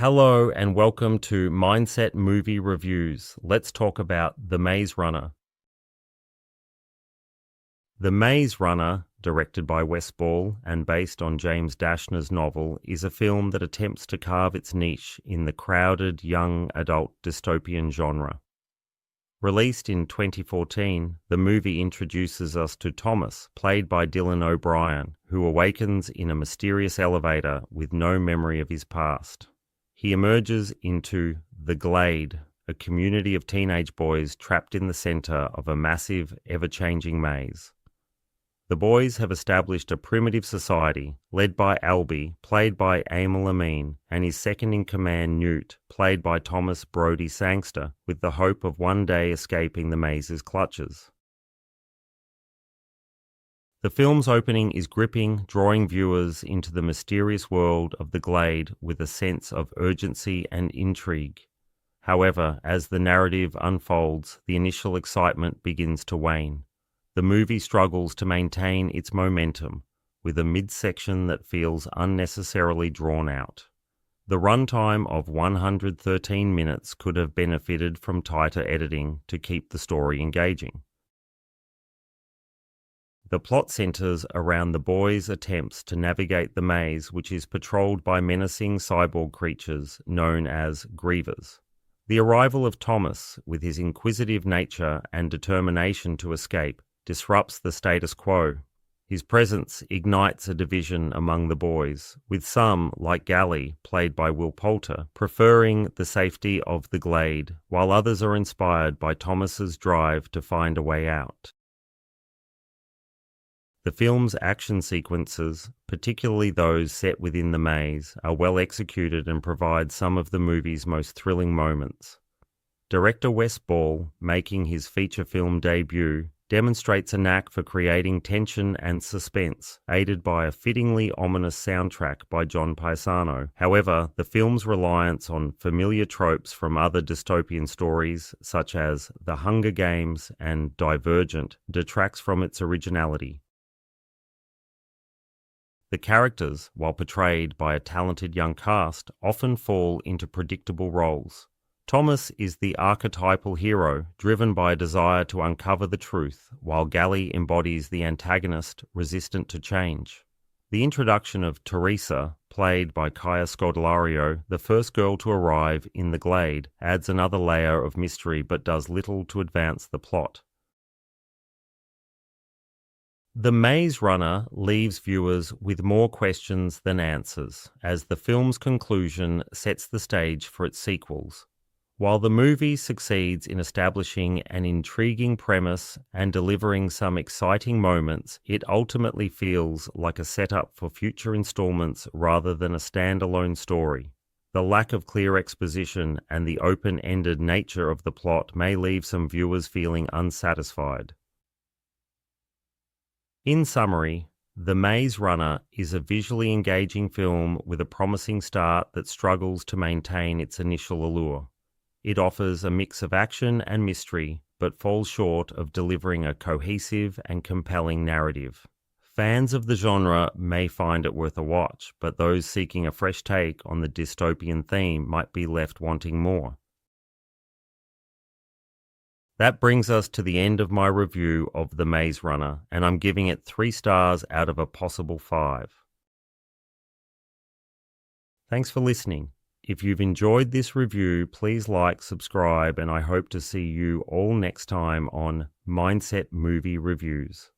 Hello and welcome to Mindset Movie Reviews. Let's talk about The Maze Runner. The Maze Runner, directed by Wes Ball and based on James Dashner's novel, is a film that attempts to carve its niche in the crowded young adult dystopian genre. Released in 2014, the movie introduces us to Thomas, played by Dylan O'Brien, who awakens in a mysterious elevator with no memory of his past. He emerges into the Glade, a community of teenage boys trapped in the center of a massive, ever-changing maze. The boys have established a primitive society, led by Albie, played by Amel Amin, and his second-in-command Newt, played by Thomas Brody Sangster, with the hope of one day escaping the maze's clutches. The film's opening is gripping, drawing viewers into the mysterious world of the Glade with a sense of urgency and intrigue. However, as the narrative unfolds, the initial excitement begins to wane. The movie struggles to maintain its momentum, with a midsection that feels unnecessarily drawn out. The runtime of 113 minutes could have benefited from tighter editing to keep the story engaging. The plot centers around the boys' attempts to navigate the maze, which is patrolled by menacing cyborg creatures known as Grievers. The arrival of Thomas, with his inquisitive nature and determination to escape, disrupts the status quo. His presence ignites a division among the boys, with some, like Gally, played by Will Poulter, preferring the safety of the Glade, while others are inspired by Thomas's drive to find a way out. The film's action sequences, particularly those set within the maze, are well executed and provide some of the movie's most thrilling moments. Director Wes Ball, making his feature film debut, demonstrates a knack for creating tension and suspense, aided by a fittingly ominous soundtrack by John Paisano. However, the film's reliance on familiar tropes from other dystopian stories, such as The Hunger Games and Divergent, detracts from its originality. The characters, while portrayed by a talented young cast, often fall into predictable roles. Thomas is the archetypal hero, driven by a desire to uncover the truth, while Gally embodies the antagonist, resistant to change. The introduction of Teresa, played by Kaya Scodelario, the first girl to arrive in the Glade, adds another layer of mystery but does little to advance the plot. The Maze Runner leaves viewers with more questions than answers, as the film's conclusion sets the stage for its sequels. While the movie succeeds in establishing an intriguing premise and delivering some exciting moments, it ultimately feels like a setup for future installments rather than a standalone story. The lack of clear exposition and the open-ended nature of the plot may leave some viewers feeling unsatisfied. In summary, The Maze Runner is a visually engaging film with a promising start that struggles to maintain its initial allure. It offers a mix of action and mystery, but falls short of delivering a cohesive and compelling narrative. Fans of the genre may find it worth a watch, but those seeking a fresh take on the dystopian theme might be left wanting more. That brings us to the end of my review of The Maze Runner, and I'm giving it 3 stars out of a possible 5. Thanks for listening. If you've enjoyed this review, please like, subscribe, and I hope to see you all next time on Mindset Movie Reviews.